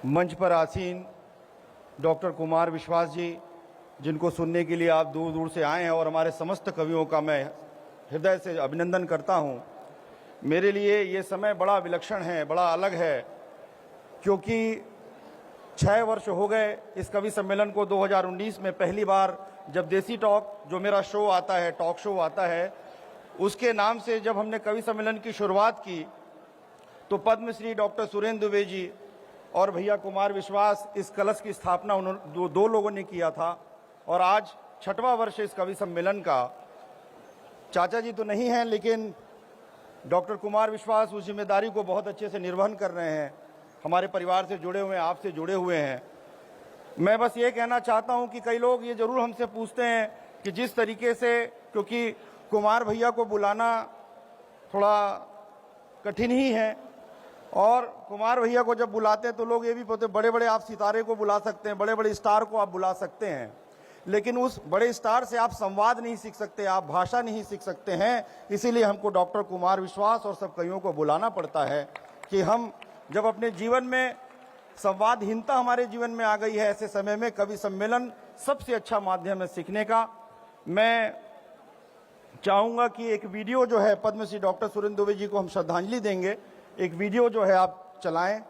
मंच पर आसीन डॉक्टर कुमार विश्वास जी, जिनको सुनने के लिए आप दूर दूर से आए हैं, और हमारे समस्त कवियों का मैं हृदय से अभिनंदन करता हूं। मेरे लिए ये समय बड़ा विलक्षण है, बड़ा अलग है, क्योंकि 6 वर्ष हो गए इस कवि सम्मेलन को। 2019 में पहली बार जब देसी टॉक, जो मेरा शो आता है, टॉक शो आता है, उसके नाम से जब हमने कवि सम्मेलन की शुरुआत की, तो पद्मश्री डॉक्टर सुरेंद्र दुबे जी और भैया कुमार विश्वास, इस कलश की स्थापना उन्होंने दो लोगों ने किया था। और आज 6वां वर्ष इस कवि सम्मेलन का। चाचा जी तो नहीं हैं, लेकिन डॉक्टर कुमार विश्वास उस जिम्मेदारी को बहुत अच्छे से निर्वहन कर रहे हैं। हमारे परिवार से जुड़े हुए हैं, आपसे जुड़े हुए हैं। मैं बस ये कहना चाहता हूं कि कई लोग ये जरूर हमसे पूछते हैं कि जिस तरीके से, क्योंकि कुमार भैया को बुलाना थोड़ा कठिन ही है, और कुमार भैया को जब बुलाते हैं तो लोग ये भी बोलते हैं बड़े बड़े आप सितारे को बुला सकते हैं, बड़े बड़े स्टार को आप बुला सकते हैं, लेकिन उस बड़े स्टार से आप संवाद नहीं सीख सकते, आप भाषा नहीं सीख सकते हैं। इसीलिए हमको डॉक्टर कुमार विश्वास और सब कवियों को बुलाना पड़ता है कि हम जब अपने जीवन में संवादहीनता हमारे जीवन में आ गई है, ऐसे समय में कवि सम्मेलन सबसे अच्छा माध्यम है सीखने का। मैं चाहूंगा कि एक वीडियो जो है, पद्मश्री डॉक्टर सुरेंद्र दुबे जी को हम श्रद्धांजलि देंगे, एक वीडियो जो है आप चलाएं।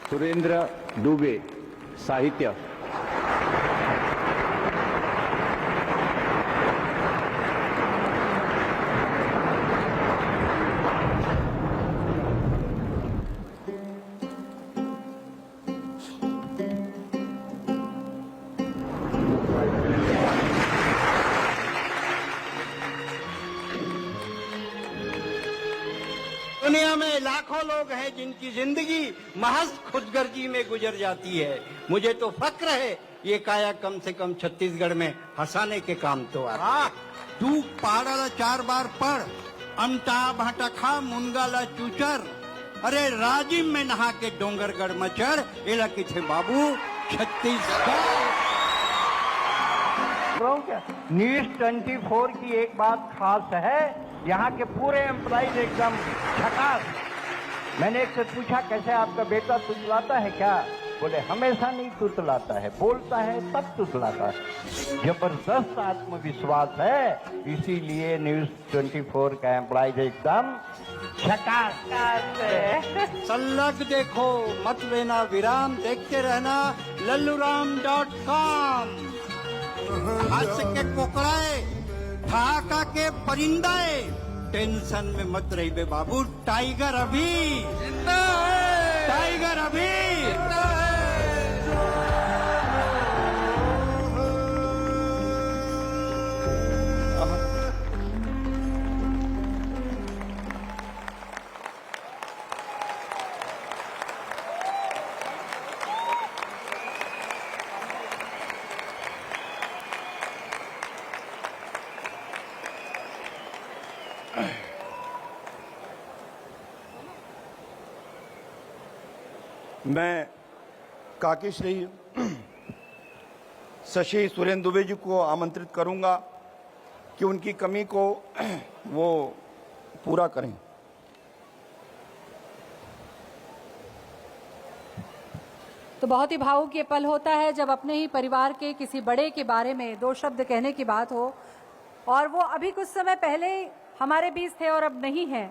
सुरेंद्र दुबे, साहित्य। दुनिया में लाखों लोग हैं जिनकी जिंदगी महज खुदगर्जी में गुजर जाती है। मुझे तो फक्र है ये काया कम से कम छत्तीसगढ़ में हंसाने के काम तो आ रहा। तू पाड़ा 4 बार पढ़, अमटा भाटा खा मुनगाला चूचर, अरे राजिम में नहा के डोंगरगढ़ मचर, एला किथे बाबू छत्तीसगढ़। न्यूज 24 की एक बात खास है, यहाँ के पूरे एम्प्लॉइज एकदम झकास। मैंने एक से पूछा कैसे आपका बेटा तुतलाता है क्या? बोले हमेशा नहीं तुतलाता है, बोलता है तब तुतलाता है। जबरदस्त आत्मविश्वास है, इसीलिए न्यूज 24 का एम्प्लॉइज एकदम झकास है। सल्लग देखो, मत लेना विराम, देखते रहना लल्लूराम.com। हंस के कोकड़ाए, ठाका के परिंदाए, टेंशन में मत रही बे बाबू, टाइगर अभी जिंदा है, टाइगर अभी जिंदा है। मैं काकी श्री शशि सुरेंद्र दुबे जी को आमंत्रित करूंगा कि उनकी कमी को वो पूरा करें। तो बहुत ही भावुक ये पल होता है जब अपने ही परिवार के किसी बड़े के बारे में 2 शब्द कहने की बात हो, और वो अभी कुछ समय पहले हमारे बीच थे और अब नहीं है।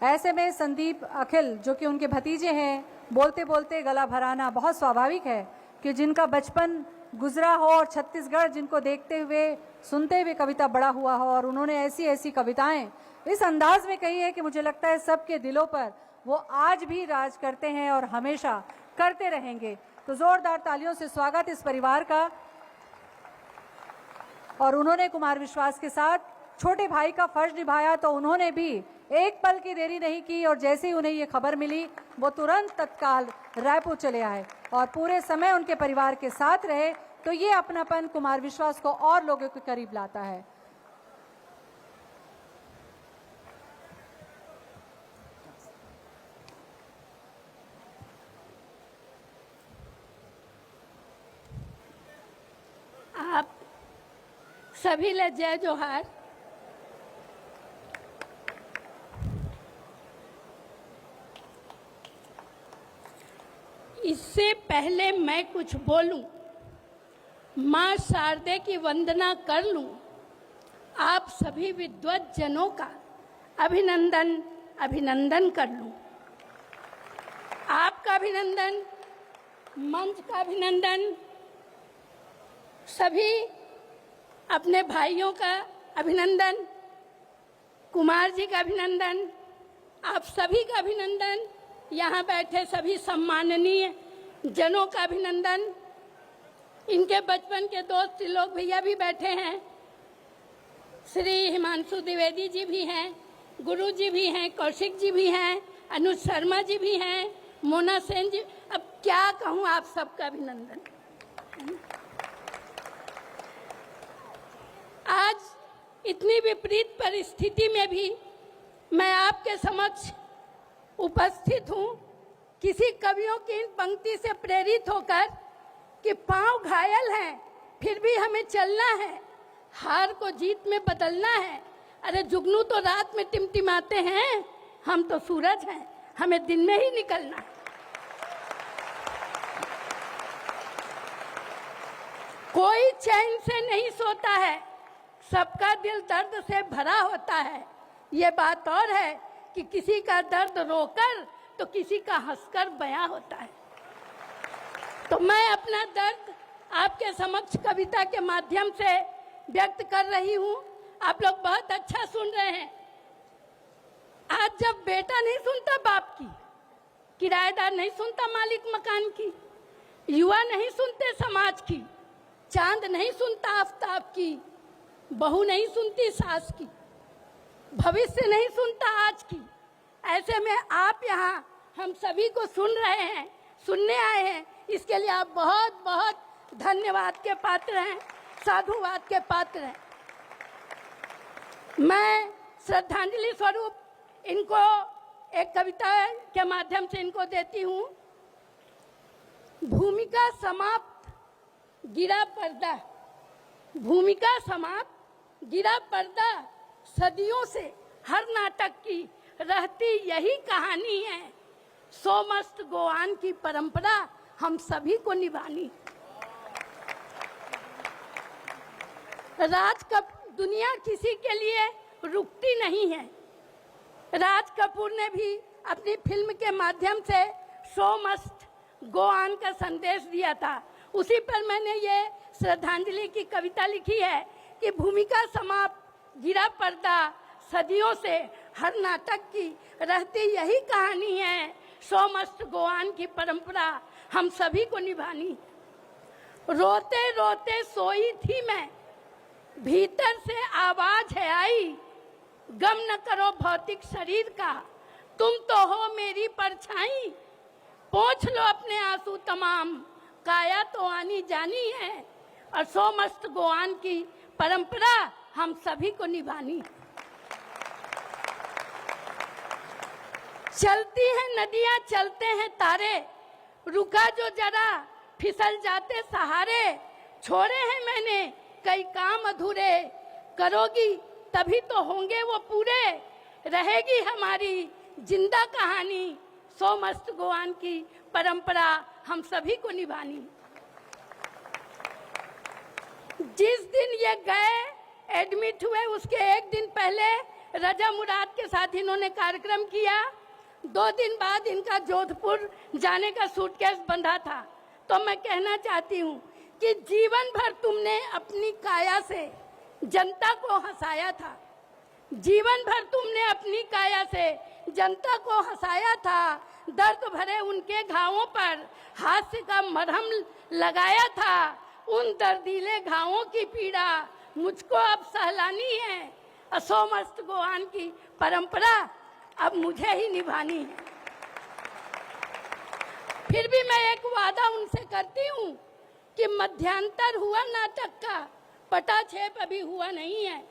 ऐसे में संदीप अखिल, जो कि उनके भतीजे हैं, बोलते बोलते गला भराना बहुत स्वाभाविक है कि जिनका बचपन गुजरा हो और छत्तीसगढ़ जिनको देखते हुए सुनते हुए कविता बड़ा हुआ हो, और उन्होंने ऐसी ऐसी कविताएं इस अंदाज में कही है कि मुझे लगता है सबके दिलों पर वो आज भी राज करते हैं और हमेशा करते रहेंगे। तो जोरदार तालियों से स्वागत इस परिवार का। और उन्होंने कुमार विश्वास के साथ छोटे भाई का फर्ज निभाया, तो उन्होंने भी एक पल की देरी नहीं की, और जैसे ही उन्हें ये खबर मिली वो तुरंत तत्काल रायपुर चले आए और पूरे समय उनके परिवार के साथ रहे। तो ये अपनापन कुमार विश्वास को और लोगों के करीब लाता है। आप सभी ले जय जोहार। इससे पहले मैं कुछ बोलूं, मां शारदे की वंदना कर लूं, आप सभी विद्वत जनों का अभिनंदन कर लूं। आपका अभिनंदन, मंच का अभिनंदन, सभी अपने भाइयों का अभिनंदन, कुमार जी का अभिनंदन, आप सभी का अभिनंदन, यहाँ बैठे सभी सम्माननीय जनों का अभिनंदन। इनके बचपन के दोस्त त्रिलोक भैया भी बैठे हैं, श्री हिमांशु द्विवेदी जी भी हैं, गुरु जी भी हैं, कौशिक जी भी हैं, अनुज शर्मा जी भी हैं, मोना सेन जी। अब क्या कहूँ, आप सबका अभिनंदन। आज इतनी विपरीत परिस्थिति में भी मैं आपके समक्ष उपस्थित हूँ, किसी कवियों की इन पंक्ति से प्रेरित होकर कि पांव घायल हैं फिर भी हमें चलना है, हार को जीत में बदलना है। अरे जुगनू तो रात में टिमटिमाते हैं, हम तो सूरज हैं, हमें दिन में ही निकलना है। कोई चैन से नहीं सोता है, सबका दिल दर्द से भरा होता है। ये बात और है कि किसी का दर्द रोकर तो किसी का हंसकर बयां होता है। तो मैं अपना दर्द आपके समक्ष कविता के माध्यम से व्यक्त कर रही हूँ। आप लोग बहुत अच्छा सुन रहे हैं। आज जब बेटा नहीं सुनता बाप की, किराएदार नहीं सुनता मालिक मकान की, युवा नहीं सुनते समाज की, चांद नहीं सुनता आफताब की, बहू नहीं सुनती सास की, भविष्य नहीं सुनता आज की, ऐसे में आप यहाँ हम सभी को सुन रहे हैं, सुनने आए हैं, इसके लिए आप बहुत बहुत धन्यवाद के पात्र हैं, साधुवाद के पात्र हैं। मैं श्रद्धांजलि स्वरूप इनको एक कविता के माध्यम से इनको देती हूँ। भूमिका समाप्त, गिरा पर्दा, भूमिका समाप्त, गिरा पर्दा, सदियों से हर नाटक की रहती यही कहानी है। सो मस्त गोआन की परंपरा हम सभी को निभानी। राज कपूर, दुनिया किसी के लिए रुकती नहीं है। राज कपूर ने भी अपनी फिल्म के माध्यम से सो मस्त गोआन का संदेश दिया था। उसी पर मैंने ये श्रद्धांजलि की कविता लिखी है कि भूमिका समाप्त, गिरा पर्दा, सदियों से हर नाटक की रहती यही कहानी है। सो मस्त गोआन की परंपरा हम सभी को निभानी। रोते रोते सोई थी मैं, भीतर से आवाज है आई, गम न करो भौतिक शरीर का, तुम तो हो मेरी परछाई। पोंछ लो अपने आंसू तमाम, काया तो आनी जानी है, और सो मस्त गोआन की परंपरा हम सभी को निभानी। चलती हैं नदियां, चलते हैं तारे, रुका जो जरा फिसल जाते सहारे। छोड़े हैं मैंने कई काम अधूरे, करोगी तभी तो होंगे वो पूरे। रहेगी हमारी जिंदा कहानी, सो मस्त गोआन की परंपरा हम सभी को निभानी। जिस दिन ये गए एडमिट हुए, उसके एक दिन पहले रजा मुराद के साथ इन्होंने कार्यक्रम किया। 2 दिन बाद इनका जोधपुर जाने का सूटकेस बंधा था। तो मैं कहना चाहती हूँ कि जीवन भर तुमने अपनी काया से जनता को हंसाया था। जीवन भर तुमने अपनी काया से जनता को हंसाया था। दर्द भरे उनके घावों पर हास्य का मरहम लगाया था। उन दर्दीले घावों की पीड़ा मुझको अब सहलानी है। असो मस्त गोआन की परंपरा अब मुझे ही निभानी है। फिर भी मैं एक वादा उनसे करती हूँ कि मध्यांतर हुआ नाटक का, पटाक्षेप अभी हुआ नहीं है।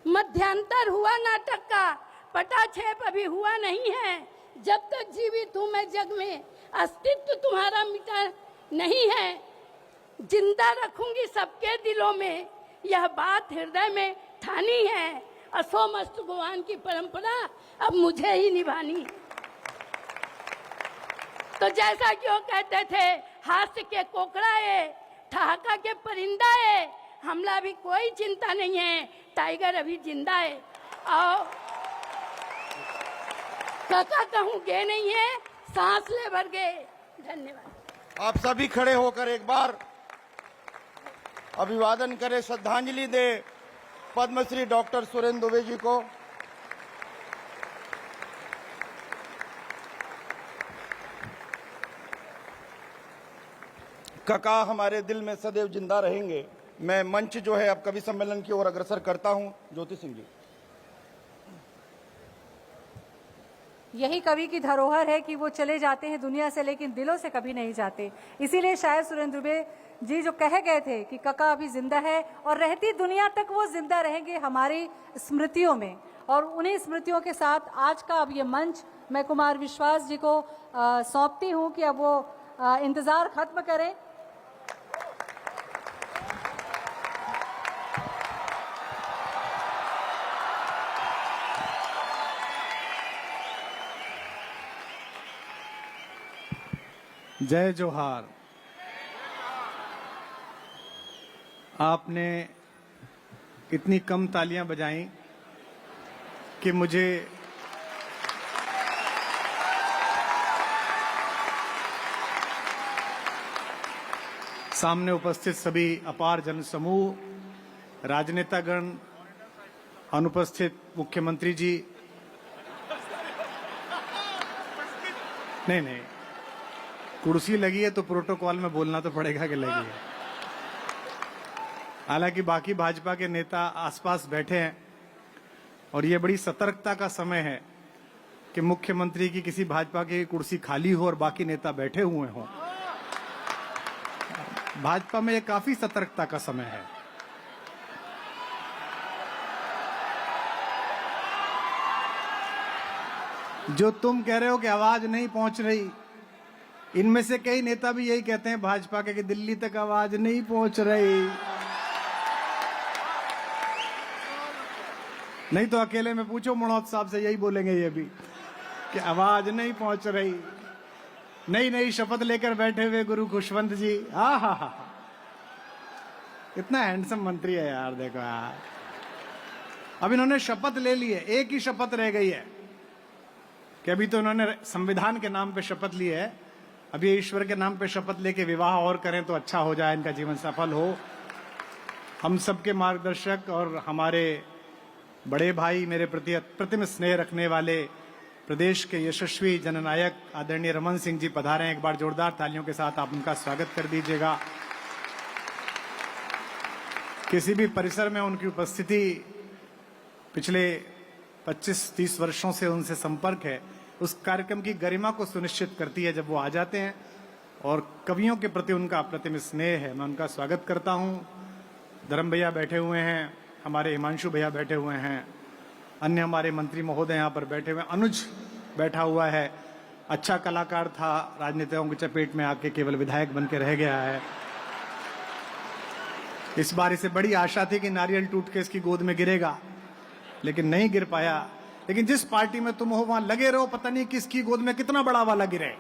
मध्यांतर हुआ नाटक का, पटाक्षेप अभी हुआ नहीं है। जब तक जीवित हूँ मैं जग में, अस्तित्व तुम्हारा मिटा नहीं है। जिंदा रखूंगी सबके दिलों में यह बात हृदय में ठानी है। असो मस्त भगवान की परंपरा अब मुझे ही निभानी। तो जैसा कि वो कहते थे, हास्य के कोकड़ाए, ठहाका के परिंदाए, हमला भी कोई चिंता नहीं है, टाइगर अभी जिंदा है। और काका कहूँ गे नहीं है, सांस ले भर गए। धन्यवाद। आप सभी खड़े होकर एक बार अभिवादन करें, श्रद्धांजलि दे पद्मश्री डॉक्टर सुरेंद्र दुबे जी को। काका हमारे दिल में सदैव जिंदा रहेंगे। मैं मंच जो है अब कवि सम्मेलन की ओर अग्रसर करता हूं। ज्योति सिंह जी। यही कवि की धरोहर है कि वो चले जाते हैं दुनिया से, लेकिन दिलों से कभी नहीं जाते। इसीलिए शायद सुरेंद्र दुबे जी जो कह गए थे कि काका अभी जिंदा है और रहती दुनिया तक वो जिंदा रहेंगे हमारी स्मृतियों में। और उन्हीं स्मृतियों के साथ आज का अब ये मंच मैं कुमार विश्वास जी को सौंपती हूँ कि अब वो इंतजार खत्म करें। जय जोहार। आपने इतनी कम तालियां बजाई कि मुझे सामने उपस्थित सभी अपार जनसमूह, राजनेतागण, अनुपस्थित मुख्यमंत्री जी, नहीं कुर्सी लगी है तो प्रोटोकॉल में बोलना तो पड़ेगा कि लगी है। हालांकि बाकी भाजपा के नेता आसपास बैठे हैं और ये बड़ी सतर्कता का समय है कि मुख्यमंत्री की किसी भाजपा की कुर्सी खाली हो और बाकी नेता बैठे हुए हों। भाजपा में ये काफी सतर्कता का समय है। जो तुम कह रहे हो कि आवाज नहीं पहुंच रही, इनमें से कई नेता भी यही कहते हैं भाजपा के कि दिल्ली तक आवाज नहीं पहुंच रही। नहीं तो अकेले में पूछो मनोज साहब से, यही बोलेंगे ये भी कि आवाज नहीं पहुंच रही। नई नई शपथ लेकर बैठे हुए गुरु खुशवंत जी, हा इतना हैंडसम मंत्री है यार, देखो यार। अब इन्होंने शपथ ले ली है, एक ही शपथ रह गई है कि अभी तो इन्होंने संविधान के नाम पे शपथ ली है, अभी ईश्वर के नाम पे शपथ लेके विवाह और करें तो अच्छा हो जाए, इनका जीवन सफल हो। हम सबके मार्गदर्शक और हमारे बड़े भाई, मेरे प्रति अप्रतिम स्नेह रखने वाले प्रदेश के यशस्वी जननायक आदरणीय रमन सिंह जी पधारे हैं। एक बार जोरदार तालियों के साथ आप उनका स्वागत कर दीजिएगा। किसी भी परिसर में उनकी उपस्थिति पिछले 25-30 वर्षों से उनसे संपर्क है, उस कार्यक्रम की गरिमा को सुनिश्चित करती है जब वो आ जाते हैं। और कवियों के प्रति उनका अप्रतिम स्नेह है, मैं उनका स्वागत करता हूं। धर्म भैया बैठे हुए हैं, हमारे हिमांशु भैया बैठे हुए हैं, अन्य हमारे मंत्री महोदय यहाँ पर बैठे हुए हैं, अनुज बैठा हुआ है, अच्छा कलाकार था, राजनेताओं की चपेट में आके केवल विधायक बन के रह गया है। इस बार इसे बड़ी आशा थी कि नारियल टूट के इसकी गोद में गिरेगा, लेकिन नहीं गिर पाया। लेकिन जिस पार्टी में तुम हो वहां लगे रहो, पता नहीं किसकी गोद में कितना बड़ा वाला गिरे,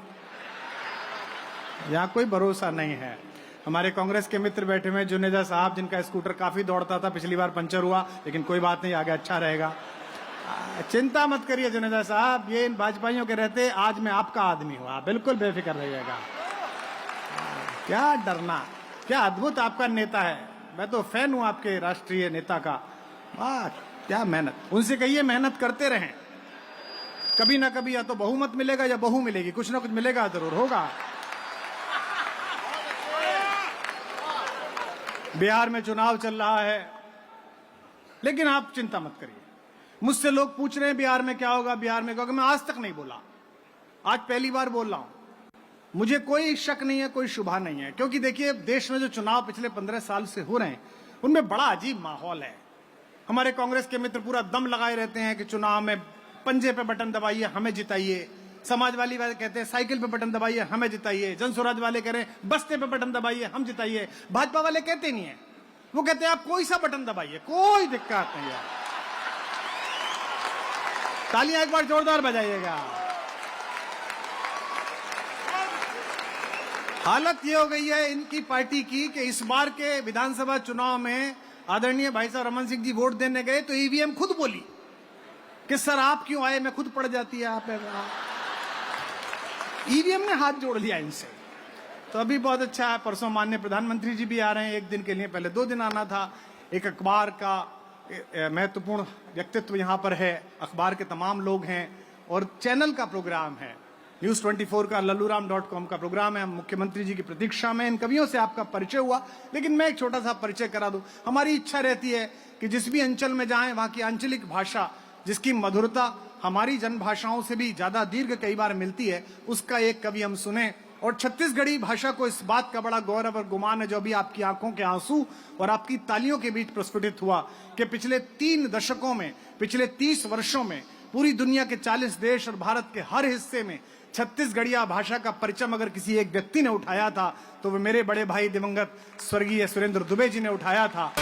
यहाँ कोई भरोसा नहीं है। हमारे कांग्रेस के मित्र बैठे हुए जुनेजा साहब, जिनका स्कूटर काफी दौड़ता था, पिछली बार पंचर हुआ, लेकिन कोई बात नहीं, आगे अच्छा रहेगा। चिंता मत करिए जुनेजा साहब, ये इन भाजपाइयों के रहते आज मैं आपका आदमी हूं, आप बिल्कुल बेफिक्र रहिएगा। क्या डरना, क्या अद्भुत आपका नेता है, मैं तो फैन हूं आपके राष्ट्रीय नेता का। वाह क्या मेहनत, उनसे कहिए मेहनत करते रहें, कभी ना कभी या तो बहुमत मिलेगा या बहू मिलेगी, कुछ ना कुछ मिलेगा, जरूर होगा। बिहार में चुनाव चल रहा है, लेकिन आप चिंता मत करिए। मुझसे लोग पूछ रहे हैं बिहार में क्या होगा, बिहार में क्या होगा, मैं आज तक नहीं बोला, आज पहली बार बोल रहा हूं। मुझे कोई शक नहीं है, कोई शुभा नहीं है, क्योंकि देखिए देश में जो चुनाव पिछले 15 साल से हो रहे हैं उनमें बड़ा अजीब माहौल है। हमारे कांग्रेस के मित्र पूरा दम लगाए रहते हैं कि चुनाव में पंजे पे बटन दबाइए हमें जिताइए, समाजवादी वाले कहते हैं साइकिल पे बटन दबाइए हमें जिताइए, जन स्वराज वाले कह रहे हैं बस्ते पे बटन दबाइए हम जिताइए, भाजपा वाले कहते नहीं है वो कहते हैं आप कोई सा बटन दबाइए, कोई दिक्कत नहीं है। तालियां एक बार जोरदार बजाइएगा। हालत ये हो गई है इनकी पार्टी की कि इस बार के विधानसभा चुनाव में आदरणीय भाई साहब रमन सिंह जी वोट देने गए तो ईवीएम खुद बोली कि सर आप क्यों आए, मैं खुद पड़ जाती है आप। ईवीएम ने हाथ जोड़ लिया इनसे। तो अभी बहुत अच्छा है, परसों माननीय प्रधानमंत्री जी भी आ रहे हैं एक दिन के लिए, पहले 2 दिन आना था। एक अखबार का महत्वपूर्ण व्यक्तित्व यहाँ पर है, अखबार के तमाम लोग हैं और चैनल का प्रोग्राम है, न्यूज 24 का lalluram.com का प्रोग्राम है। हम मुख्यमंत्री जी की प्रतीक्षा में, इन कवियों से आपका परिचय हुआ, लेकिन मैं एक छोटा सा परिचय करा दूं। हमारी इच्छा रहती है कि जिस भी अंचल में जाएं वहां की आंचलिक भाषा, जिसकी मधुरता हमारी जनभाषाओं से भी ज्यादा दीर्घ कई बार मिलती है, उसका एक कवि हम सुने। और छत्तीसगढ़ी भाषा को इस बात का बड़ा गौरव और गुमान है, जो अभी आपकी आंखों के आंसू और आपकी तालियों के बीच प्रस्फुटित हुआ, कि पिछले 3 दशकों में, पिछले 30 वर्षों में पूरी दुनिया के 40 देश और भारत के हर हिस्से में छत्तीसगढ़िया भाषा का परचम अगर किसी एक व्यक्ति ने उठाया था तो वो मेरे बड़े भाई दिवंगत स्वर्गीय सुरेंद्र दुबे जी ने उठाया था।